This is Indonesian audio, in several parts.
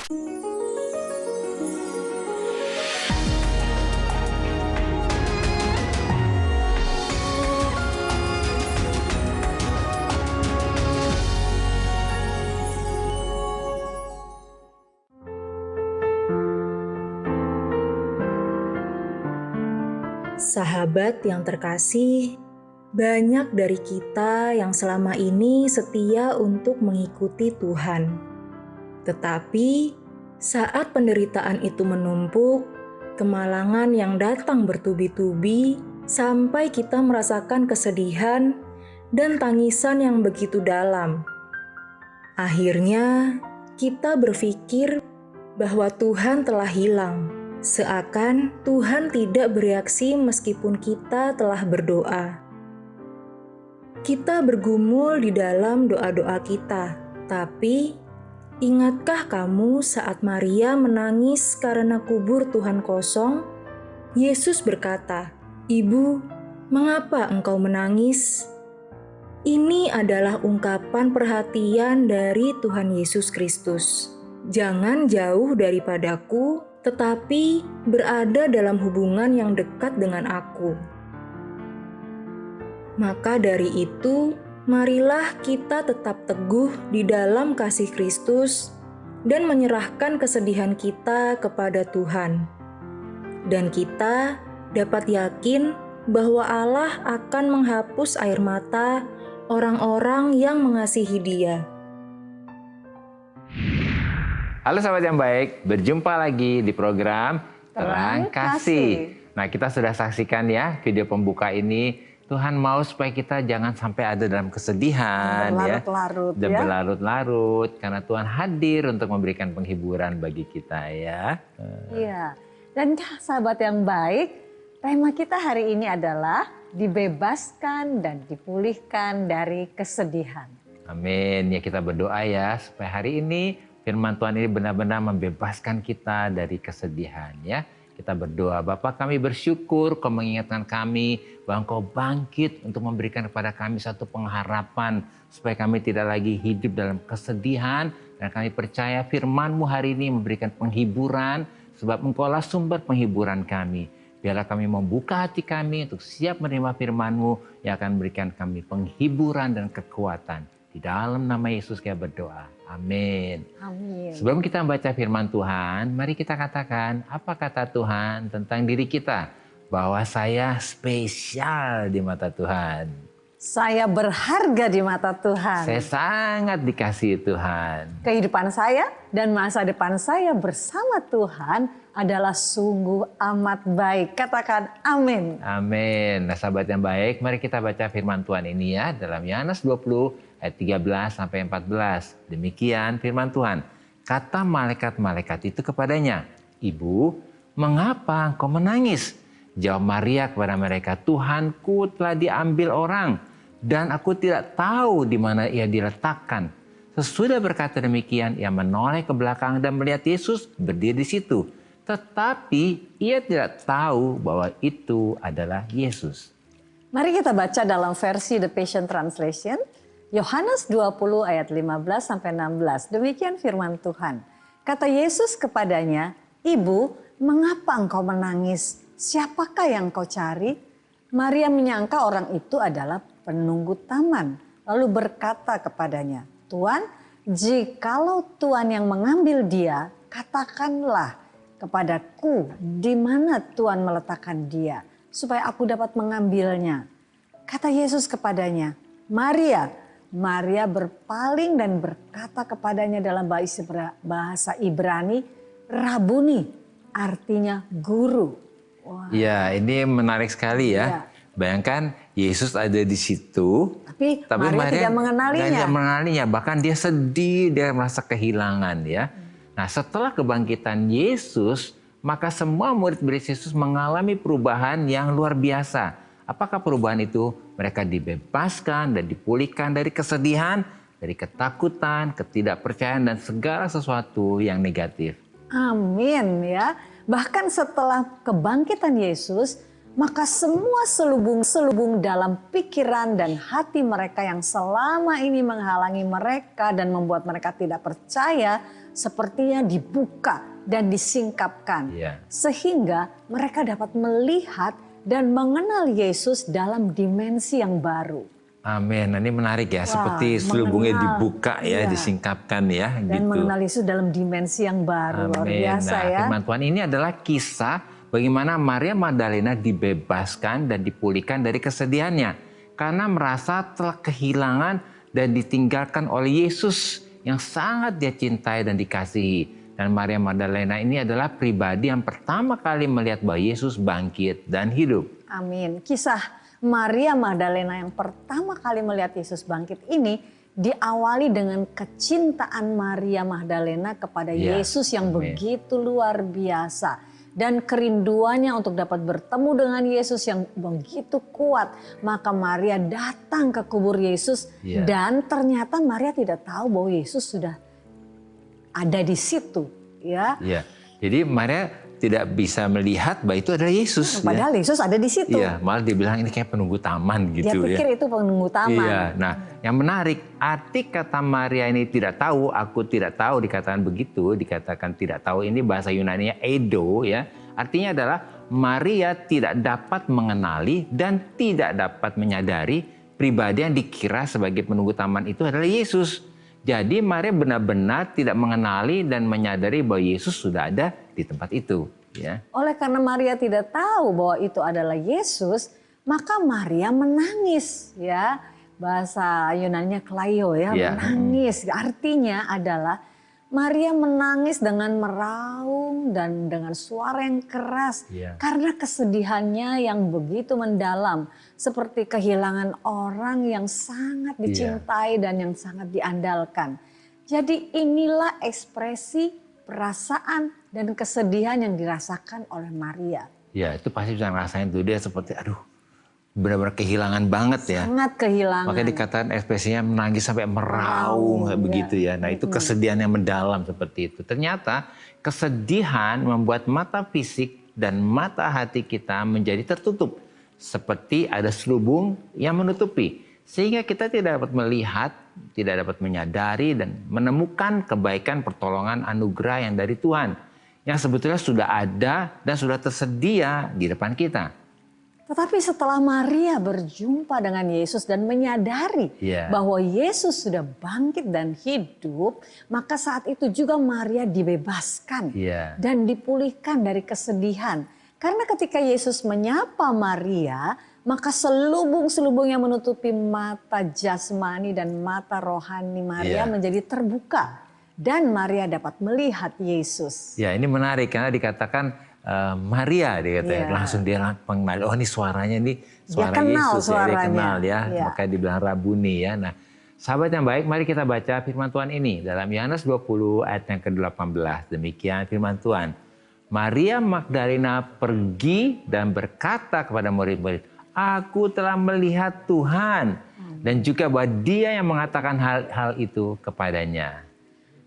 Sahabat yang terkasih, banyak dari kita yang selama ini setia untuk mengikuti Tuhan. Tetapi saat penderitaan itu menumpuk, kemalangan yang datang bertubi-tubi sampai kita merasakan kesedihan dan tangisan yang begitu dalam. Akhirnya kita berpikir bahwa Tuhan telah hilang. Seakan Tuhan tidak bereaksi meskipun kita telah berdoa. Kita bergumul di dalam doa-doa kita, tapi ingatkah kamu saat Maria menangis karena kubur Tuhan kosong? Yesus berkata, "Ibu, mengapa engkau menangis?" Ini adalah ungkapan perhatian dari Tuhan Yesus Kristus. Jangan jauh daripadaku, tetapi berada dalam hubungan yang dekat dengan aku. Maka dari itu, marilah kita tetap teguh di dalam kasih Kristus dan menyerahkan kesedihan kita kepada Tuhan. Dan kita dapat yakin bahwa Allah akan menghapus air mata orang-orang yang mengasihi Dia. Halo sahabat yang baik, berjumpa lagi di program Terang Kasih. Nah, kita sudah saksikan ya video pembuka ini. Tuhan mau supaya kita jangan sampai ada dalam kesedihan dan berlarut-larut karena Tuhan hadir untuk memberikan penghiburan bagi kita ya. Iya. Dan sahabat yang baik, tema kita hari ini adalah dibebaskan dan dipulihkan dari kesedihan. Amin. Ya, kita berdoa ya supaya hari ini firman Tuhan ini benar-benar membebaskan kita dari kesedihan ya. Kita berdoa, Bapa kami bersyukur Kau mengingatkan kami bahwa Kau bangkit untuk memberikan kepada kami satu pengharapan supaya kami tidak lagi hidup dalam kesedihan dan kami percaya firman-Mu hari ini memberikan penghiburan sebab Engkaulah sumber penghiburan kami. Biarlah kami membuka hati kami untuk siap menerima firman-Mu yang akan memberikan kami penghiburan dan kekuatan. Di dalam nama Yesus kita berdoa. Amin. Amin. Sebelum kita membaca firman Tuhan, mari kita katakan apa kata Tuhan tentang diri kita. Bahwa saya spesial di mata Tuhan. Saya berharga di mata Tuhan. Saya sangat dikasihi Tuhan. Kehidupan saya dan masa depan saya bersama Tuhan adalah sungguh amat baik. Katakan amin. Amin. Nah sahabat yang baik, mari kita baca firman Tuhan ini ya. Dalam Yohanes 20 ayat 13 sampai 14. Demikian firman Tuhan. Kata malaikat-malaikat itu kepadanya, "Ibu, mengapa engkau menangis?" Jawab Maria kepada mereka, "Tuhanku telah diambil orang dan aku tidak tahu di mana ia diletakkan." Sesudah berkata demikian, ia menoleh ke belakang dan melihat Yesus berdiri di situ. Tetapi ia tidak tahu bahwa itu adalah Yesus. Mari kita baca dalam versi The Passion Translation. Yohanes 20 ayat 15 sampai 16. Demikian firman Tuhan. Kata Yesus kepadanya, "Ibu, mengapa engkau menangis? Siapakah yang kau cari?" Maria menyangka orang itu adalah penunggu taman. Lalu berkata kepadanya, "Tuan, jikalau Tuan yang mengambil dia, katakanlah kepadaku di mana Tuan meletakkan dia, supaya aku dapat mengambilnya." Kata Yesus kepadanya, "Maria." Maria berpaling dan berkata kepadanya dalam bahasa Ibrani, "Rabuni," artinya guru. Wah. Ya, ini menarik sekali ya. Ya. Bayangkan Yesus ada di situ, tapi Maria tidak mengenalinya. Tidak mengenalinya, bahkan dia sedih, dia merasa kehilangan ya. Nah, setelah kebangkitan Yesus, maka semua murid-murid Yesus mengalami perubahan yang luar biasa. Apakah perubahan itu? Mereka dibebaskan dan dipulihkan dari kesedihan, dari ketakutan, ketidakpercayaan, dan segala sesuatu yang negatif. Amin ya. Bahkan setelah kebangkitan Yesus, maka semua selubung-selubung dalam pikiran dan hati mereka yang selama ini menghalangi mereka dan membuat mereka tidak percaya sepertinya dibuka dan disingkapkan. Sehingga mereka dapat melihat dan mengenal Yesus dalam dimensi yang baru. Amin. Nah, ini menarik ya, seperti selubungnya dibuka ya, disingkapkan ya. Dan gitu. Mengenal Yesus dalam dimensi yang baru. Luar biasa ya. Firman Tuhan ini adalah kisah bagaimana Maria Magdalena dibebaskan dan dipulihkan dari kesedihannya. Karena merasa telah kehilangan dan ditinggalkan oleh Yesus yang sangat dia cintai dan dikasihi. Dan Maria Magdalena ini adalah pribadi yang pertama kali melihat bahwa Yesus bangkit dan hidup. Amin. Kisah Maria Magdalena yang pertama kali melihat Yesus bangkit ini diawali dengan kecintaan Maria Magdalena kepada Yesus yang begitu luar biasa. Dan kerinduannya untuk dapat bertemu dengan Yesus yang begitu kuat. Maka Maria datang ke kubur Yesus dan ternyata Maria tidak tahu bahwa Yesus sudah ada di situ. Ya. Jadi Maria tidak bisa melihat bahwa itu adalah Yesus. Padahal Yesus ada di situ. Malah dibilang ini kayak penunggu taman gitu. Dia pikir itu penunggu taman. Nah yang menarik, arti kata Maria ini tidak tahu, aku tidak tahu dikatakan begitu, dikatakan tidak tahu ini bahasa Yunani-nya eido ya. Artinya adalah Maria tidak dapat mengenali dan tidak dapat menyadari pribadi yang dikira sebagai penunggu taman itu adalah Yesus. Jadi Maria benar-benar tidak mengenali dan menyadari bahwa Yesus sudah ada di tempat itu. Ya. Oleh karena Maria tidak tahu bahwa itu adalah Yesus, maka Maria menangis. Ya, bahasa Yunani-nya klaio ya, menangis. Artinya adalah Maria menangis dengan meraung dan dengan suara yang keras karena kesedihannya yang begitu mendalam, seperti kehilangan orang yang sangat dicintai dan yang sangat diandalkan. Jadi inilah ekspresi perasaan dan kesedihan yang dirasakan oleh Maria. Ya, itu pasti bisa ngerasain tuh, dia seperti aduh benar-benar kehilangan banget ya. Sangat kehilangan. Makanya dikatakan ekspresinya menangis sampai meraung kayak begitu ya. Nah, itu kesedihan yang mendalam seperti itu. Ternyata kesedihan membuat mata fisik dan mata hati kita menjadi tertutup. Seperti ada selubung yang menutupi. Sehingga kita tidak dapat melihat, tidak dapat menyadari dan menemukan kebaikan pertolongan anugerah yang dari Tuhan. Yang sebetulnya sudah ada dan sudah tersedia di depan kita. Tetapi setelah Maria berjumpa dengan Yesus dan menyadari bahwa Yesus sudah bangkit dan hidup, maka saat itu juga Maria dibebaskan dan dipulihkan dari kesedihan. Karena ketika Yesus menyapa Maria, maka selubung-selubung yang menutupi mata jasmani dan mata rohani Maria menjadi terbuka. Dan Maria dapat melihat Yesus. Ya, ini menarik karena dikatakan Maria dikatakan langsung dia mengenal, oh ini suaranya nih suara Yesus ya, dia kenal ya, makanya dibilang Rabuni ya. Nah, sahabat yang baik, mari kita baca firman Tuhan ini dalam Yohanes 20 ayat yang ke-18. Demikian firman Tuhan. Maria Magdalena pergi dan berkata kepada murid-murid, aku telah melihat Tuhan, dan juga bahwa dia yang mengatakan hal-hal itu kepadanya.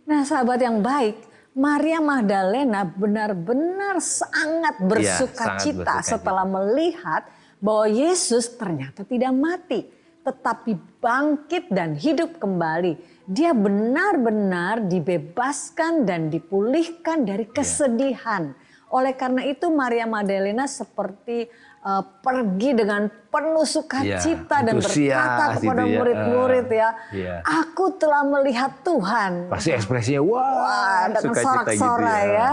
Nah, sahabat yang baik, Maria Magdalena benar-benar sangat bersuka cita setelah melihat bahwa Yesus ternyata tidak mati, tetapi bangkit dan hidup kembali. Dia benar-benar dibebaskan dan dipulihkan dari kesedihan. Oleh karena itu Maria Magdalena seperti pergi dengan penuh sukacita dan berkata kepada murid-murid aku telah melihat Tuhan. Pasti ekspresinya wah dengan sorak-sorai gitu ya.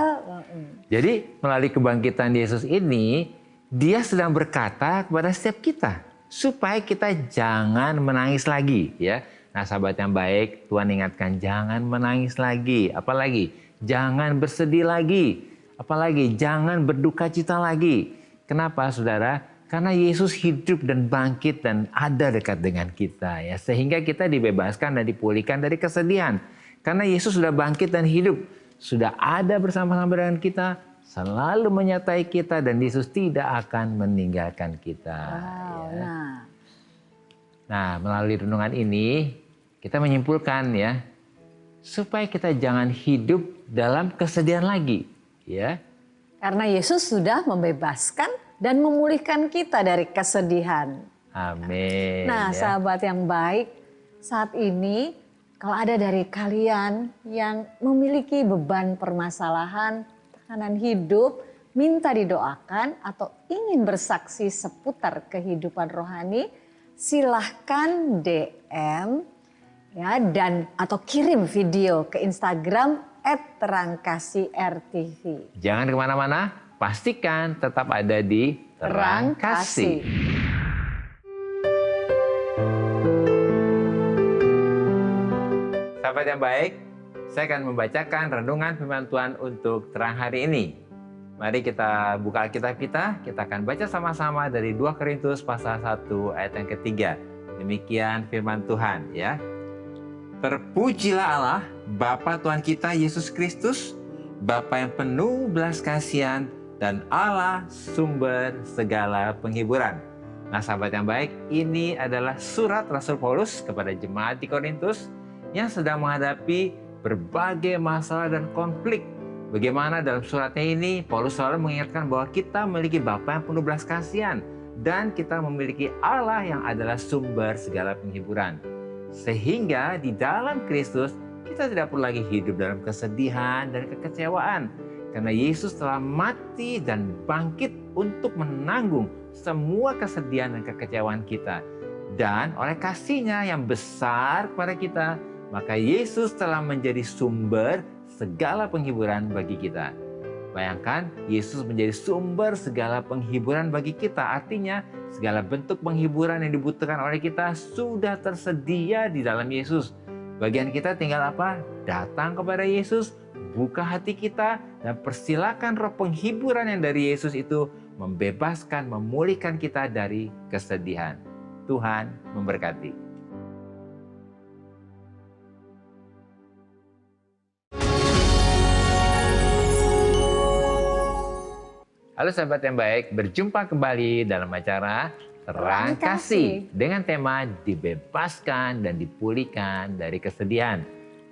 Jadi melalui kebangkitan Yesus ini, dia sedang berkata kepada setiap kita supaya kita jangan menangis lagi ya. Nah, sahabat yang baik, Tuhan ingatkan jangan menangis lagi, apalagi jangan bersedih lagi, apalagi jangan berduka cita lagi. Kenapa saudara? Karena Yesus hidup dan bangkit dan ada dekat dengan kita ya. Sehingga kita dibebaskan dan dipulihkan dari kesedihan. Karena Yesus sudah bangkit dan hidup. Sudah ada bersama-sama dengan kita. Selalu menyertai kita dan Yesus tidak akan meninggalkan kita. Nah, melalui renungan ini kita menyimpulkan ya. Supaya kita jangan hidup dalam kesedihan lagi ya. Karena Yesus sudah membebaskan dan memulihkan kita dari kesedihan. Amin. Nah, ya. sahabat yang baik, saat ini kalau ada dari kalian yang memiliki beban permasalahan, tekanan hidup, minta didoakan atau ingin bersaksi seputar kehidupan rohani, silahkan DM ya dan atau kirim video ke Instagram @terangkasih_rtv. Jangan kemana-mana, pastikan tetap ada di Terang Kasih. Sahabat yang baik, saya akan membacakan renungan firman Tuhan untuk terang hari ini. Mari kita buka Alkitab kita akan baca sama-sama dari 2 Korintus pasal 1 ayat yang ketiga. Demikian firman Tuhan ya. Terpujilah Allah, Bapa Tuhan kita Yesus Kristus, Bapa yang penuh belas kasihan dan Allah sumber segala penghiburan. Nah sahabat yang baik, ini adalah surat Rasul Paulus kepada jemaat di Korintus yang sedang menghadapi berbagai masalah dan konflik. Bagaimana dalam suratnya ini, Paulus selalu mengingatkan bahwa kita memiliki Bapa yang penuh belas kasihan dan kita memiliki Allah yang adalah sumber segala penghiburan. Sehingga di dalam Kristus kita tidak perlu lagi hidup dalam kesedihan dan kekecewaan. Karena Yesus telah mati dan bangkit untuk menanggung semua kesedihan dan kekecewaan kita. Dan oleh kasih-Nya yang besar kepada kita, maka Yesus telah menjadi sumber segala penghiburan bagi kita. Bayangkan, Yesus menjadi sumber segala penghiburan bagi kita. Artinya, segala bentuk penghiburan yang dibutuhkan oleh kita sudah tersedia di dalam Yesus. Bagian kita tinggal apa? Datang kepada Yesus, buka hati kita, dan persilakan roh penghiburan yang dari Yesus itu membebaskan, memulihkan kita dari kesedihan. Tuhan memberkati. Halo sahabat yang baik, berjumpa kembali dalam acara Terang Kasih dengan tema dibebaskan dan dipulihkan dari kesedihan.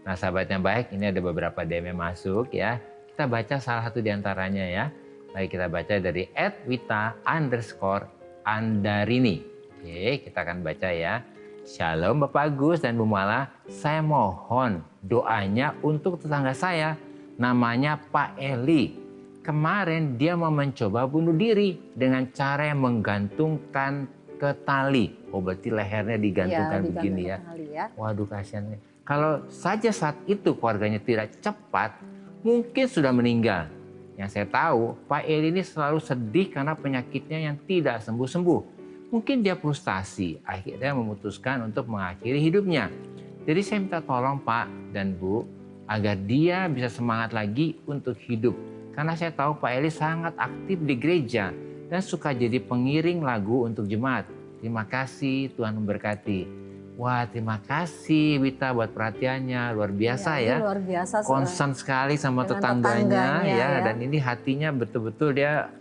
Nah sahabat yang baik, ini ada beberapa DM yang masuk ya. Kita baca salah satu di antaranya ya. Baik, kita baca dari @wita_andarini. Oke, kita akan baca ya. Shalom Bapak Agus dan Bu Mala, saya mohon doanya untuk tetangga saya, namanya Pak Eli. Kemarin dia mau mencoba bunuh diri dengan cara yang menggantungkan ke tali. Oh berarti lehernya digantungkan begini ya. Waduh kasihan. Kalau saja saat itu keluarganya tidak cepat, mungkin sudah meninggal. Yang saya tahu, Pak Eli ini selalu sedih karena penyakitnya yang tidak sembuh-sembuh. Mungkin dia frustasi, akhirnya memutuskan untuk mengakhiri hidupnya. Jadi saya minta tolong Pak dan Bu, agar dia bisa semangat lagi untuk hidup. Karena saya tahu Pak Eli sangat aktif di gereja dan suka jadi pengiring lagu untuk jemaat. Terima kasih, Tuhan memberkati. Wah, terima kasih Wita buat perhatiannya, luar biasa ya. Luar biasa. Concern sekali sama tetangganya ya, dan ini hatinya betul-betul dia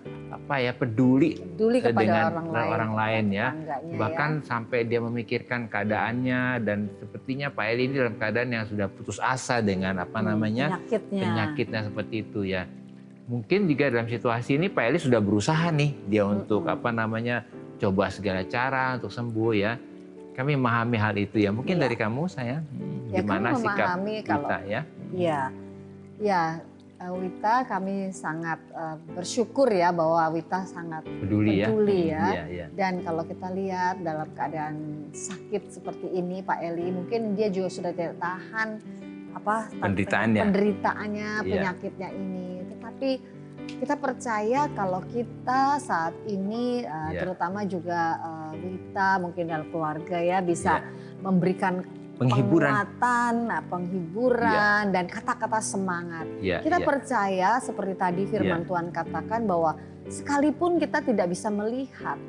peduli kepada dengan orang lain ya. Bahkan sampai dia memikirkan keadaannya, dan sepertinya Pak Eli ini dalam keadaan yang sudah putus asa dengan penyakitnya seperti itu ya. Mungkin juga dalam situasi ini Pak Eli sudah berusaha nih dia untuk coba segala cara untuk sembuh ya. Kami memahami hal itu ya. Mungkin dari kamu sayang, gimana sikap kita ya? Iya, Wita, kami sangat bersyukur ya bahwa Wita sangat peduli ya. Dan kalau kita lihat dalam keadaan sakit seperti ini Pak Eli, mungkin dia juga sudah tidak tahan penderitaannya, penyakitnya ini. Tetapi kita percaya kalau kita saat ini terutama juga Wita mungkin dalam keluarga ya bisa memberikan penguatan, penghiburan dan kata-kata semangat. Kita percaya seperti tadi firman Tuhan katakan bahwa sekalipun kita tidak bisa melihat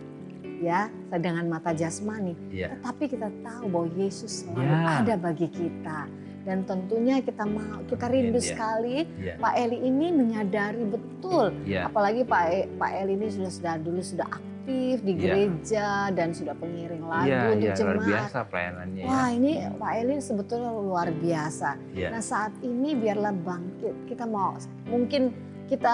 ya dengan mata jasmani, tetapi kita tahu bahwa Yesus selalu ada bagi kita. Dan tentunya kita rindu sekali Pak Eli ini menyadari betul, apalagi Pak Eli ini sudah aktif di gereja dan sudah pengiring lagu untuk jemaat. Luar biasa pelayanannya. Wah ini Pak Eli sebetulnya luar biasa. Nah saat ini biarlah bangkit, mungkin kita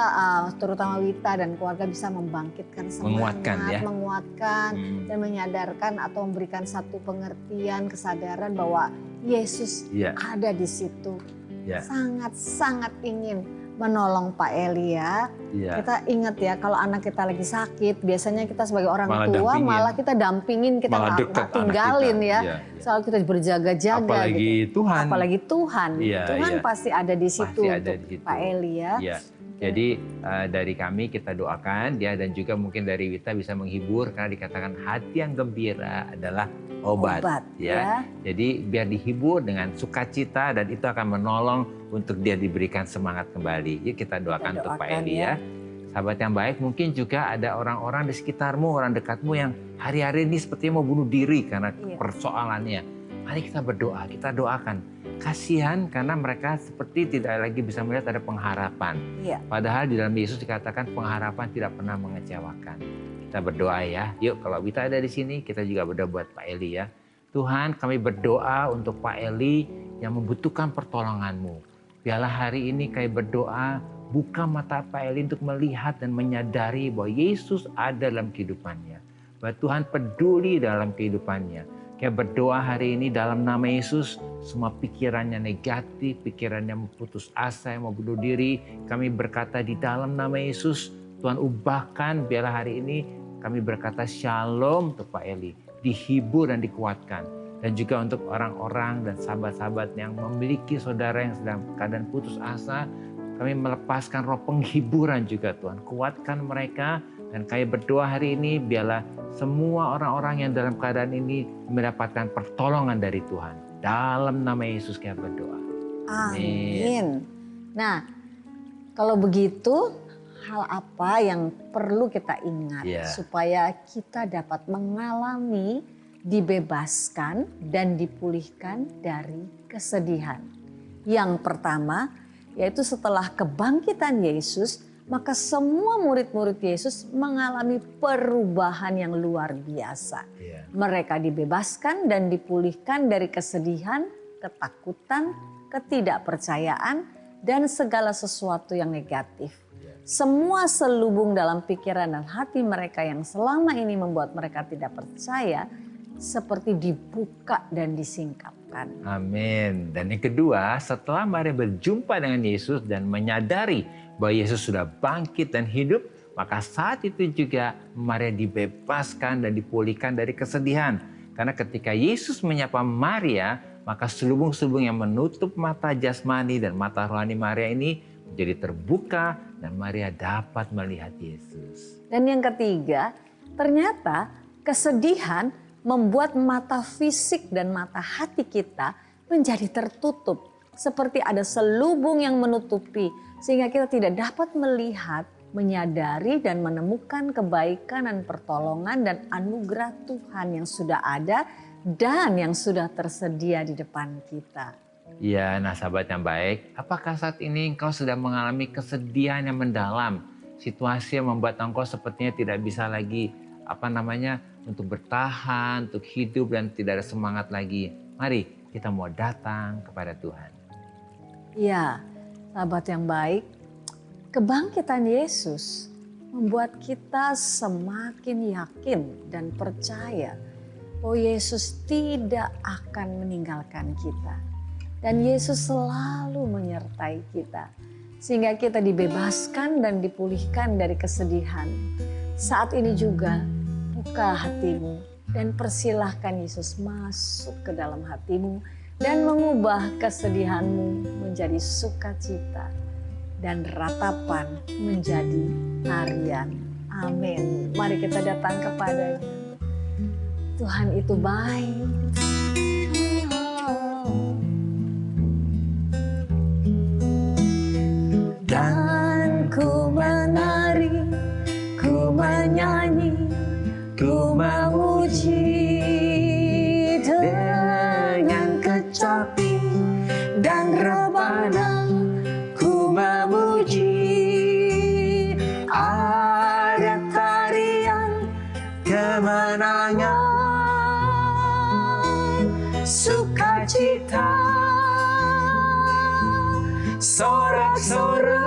terutama Wita dan keluarga bisa membangkitkan semangat, menguatkan dan menyadarkan atau memberikan satu pengertian, kesadaran bahwa Yesus ada di situ. Sangat-sangat ingin menolong Pak Eli ya. Kita ingat ya, kalau anak kita lagi sakit, biasanya kita sebagai orang tua malah kita dampingin, kita nggak tinggalin ya. Selalu kita berjaga-jaga. Apalagi gitu. Tuhan. Apalagi Tuhan. Tuhan pasti ada di situ untuk Pak Eli ya. Jadi dari kami kita doakan dia, dan juga mungkin dari Wita bisa menghibur, karena dikatakan hati yang gembira adalah obat ya. Jadi biar dihibur dengan sukacita, dan itu akan menolong untuk dia diberikan semangat kembali. Yuk kita doakan untuk Pak Eli ya. Sahabat yang baik, mungkin juga ada orang-orang di sekitarmu, orang dekatmu yang hari-hari ini sepertinya mau bunuh diri karena persoalannya. Mari kita berdoa, kita doakan. Kasihan karena mereka seperti tidak lagi bisa melihat ada pengharapan. Padahal di dalam Yesus dikatakan pengharapan tidak pernah mengecewakan. Kita berdoa ya. Yuk kalau Wita ada di sini, kita juga berdoa buat Pak Eli ya. Tuhan, kami berdoa untuk Pak Eli yang membutuhkan pertolongan-Mu. Biarlah hari ini kami berdoa, buka mata Pak Eli untuk melihat dan menyadari bahwa Yesus ada dalam kehidupannya. Bahwa Tuhan peduli dalam kehidupannya. Kita berdoa hari ini dalam nama Yesus, semua pikirannya negatif, pikirannya putus asa, yang mau bunuh diri, kami berkata di dalam nama Yesus, Tuhan ubahkan, biarlah hari ini kami berkata shalom untuk Pak Eli, dihibur dan dikuatkan. Dan juga untuk orang-orang dan sahabat-sahabat yang memiliki saudara yang sedang keadaan putus asa, kami melepaskan roh penghiburan juga Tuhan, kuatkan mereka. Dan kami berdoa hari ini biarlah semua orang-orang yang dalam keadaan ini mendapatkan pertolongan dari Tuhan. Dalam nama Yesus kita berdoa. Amin. Nah, kalau begitu hal apa yang perlu kita ingat supaya kita dapat mengalami, dibebaskan dan dipulihkan dari kesedihan? Yang pertama yaitu setelah kebangkitan Yesus, maka semua murid-murid Yesus mengalami perubahan yang luar biasa. Mereka dibebaskan dan dipulihkan dari kesedihan, ketakutan, ketidakpercayaan, dan segala sesuatu yang negatif. Semua selubung dalam pikiran dan hati mereka yang selama ini membuat mereka tidak percaya, seperti dibuka dan disingkapkan. Amin. Dan yang kedua, setelah Maria berjumpa dengan Yesus dan menyadari bahwa Yesus sudah bangkit dan hidup, maka saat itu juga Maria dibebaskan dan dipulihkan dari kesedihan. Karena ketika Yesus menyapa Maria, maka selubung-selubung yang menutup mata jasmani dan mata rohani Maria ini menjadi terbuka dan Maria dapat melihat Yesus. Dan yang ketiga, ternyata kesedihan membuat mata fisik dan mata hati kita menjadi tertutup. Seperti ada selubung yang menutupi, sehingga kita tidak dapat melihat, menyadari dan menemukan kebaikan dan pertolongan dan anugerah Tuhan yang sudah ada dan yang sudah tersedia di depan kita. Ya, nah sahabat yang baik, apakah saat ini engkau sedang mengalami kesedihan yang mendalam? Situasi yang membuat engkau sepertinya tidak bisa lagi untuk bertahan, untuk hidup dan tidak ada semangat lagi. Mari kita mau datang kepada Tuhan. Ya, sahabat yang baik, kebangkitan Yesus membuat kita semakin yakin dan percaya bahwa Yesus tidak akan meninggalkan kita. Dan Yesus selalu menyertai kita. Sehingga kita dibebaskan dan dipulihkan dari kesedihan. Saat ini juga buka hatimu dan persilahkan Yesus masuk ke dalam hatimu dan mengubah kesedihanmu menjadi sukacita dan ratapan menjadi tarian. Amin. Mari kita datang kepadanya. Tuhan itu baik. Dan ku menari, ku menyanyi, ku memuji dengan kecapi dan rebana, ku memuji. Ada tarian kemenangan, sukacita, sorak-sorai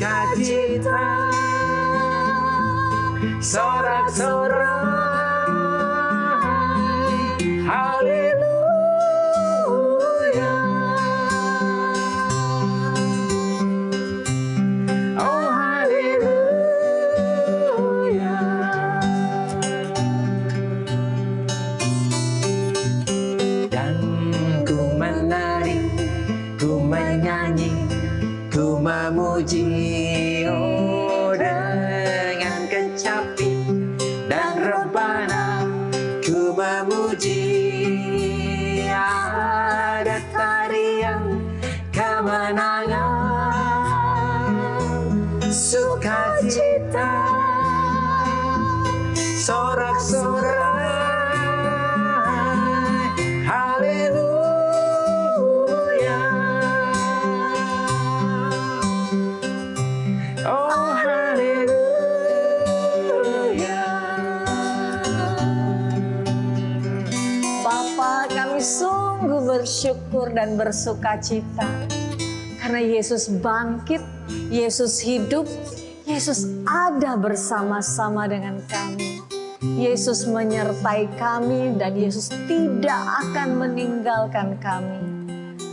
sukacita, sorak-sorai, haleluya. Oh haleluya. Dan ku menari, ku menyanyi, ku memuji, oh dengan kecapi dan rebana, ku memuji. Ada tarian kemenangan, sukacita, sorak-sorai, haleluya. Oh haleluya. Bapa, kami sungguh bersyukur dan bersukacita karena Yesus bangkit, Yesus hidup, Yesus ada bersama-sama dengan kami. Yesus menyertai kami dan Yesus tidak akan meninggalkan kami.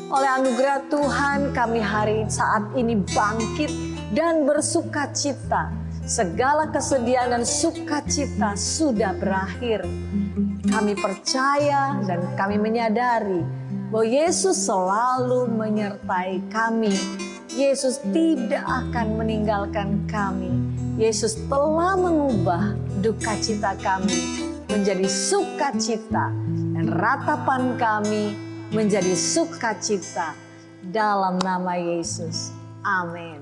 Oleh anugerah Tuhan, kami saat ini bangkit dan bersukacita. Segala kesedihan dan sukacita sudah berakhir. Kami percaya dan kami menyadari bahwa Yesus selalu menyertai kami. Yesus tidak akan meninggalkan kami. Yesus telah mengubah duka cita kami menjadi sukacita, dan ratapan kami menjadi sukacita dalam nama Yesus. Amin.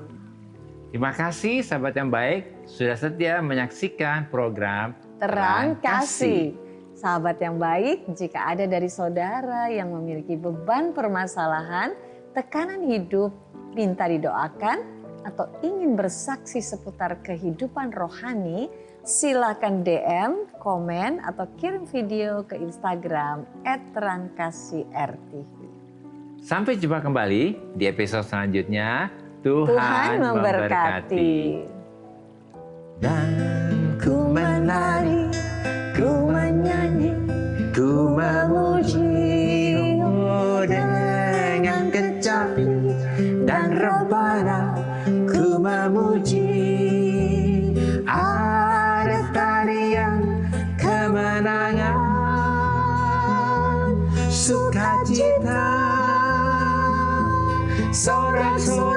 Terima kasih sahabat yang baik sudah setia menyaksikan program Terang Kasih. Sahabat yang baik, jika ada dari saudara yang memiliki beban permasalahan, tekanan hidup, minta didoakan, atau ingin bersaksi seputar kehidupan rohani, silakan DM, komen, atau kirim video ke Instagram @terangkasih_rtv. Sampai jumpa kembali di episode selanjutnya. Tuhan memberkati. Dan ku menari, ku menyanyi, ku memuji, oh dengan kecapi dan rebana, ku memuji. Ada tarian kemenangan, sukacita, sorak-sorai.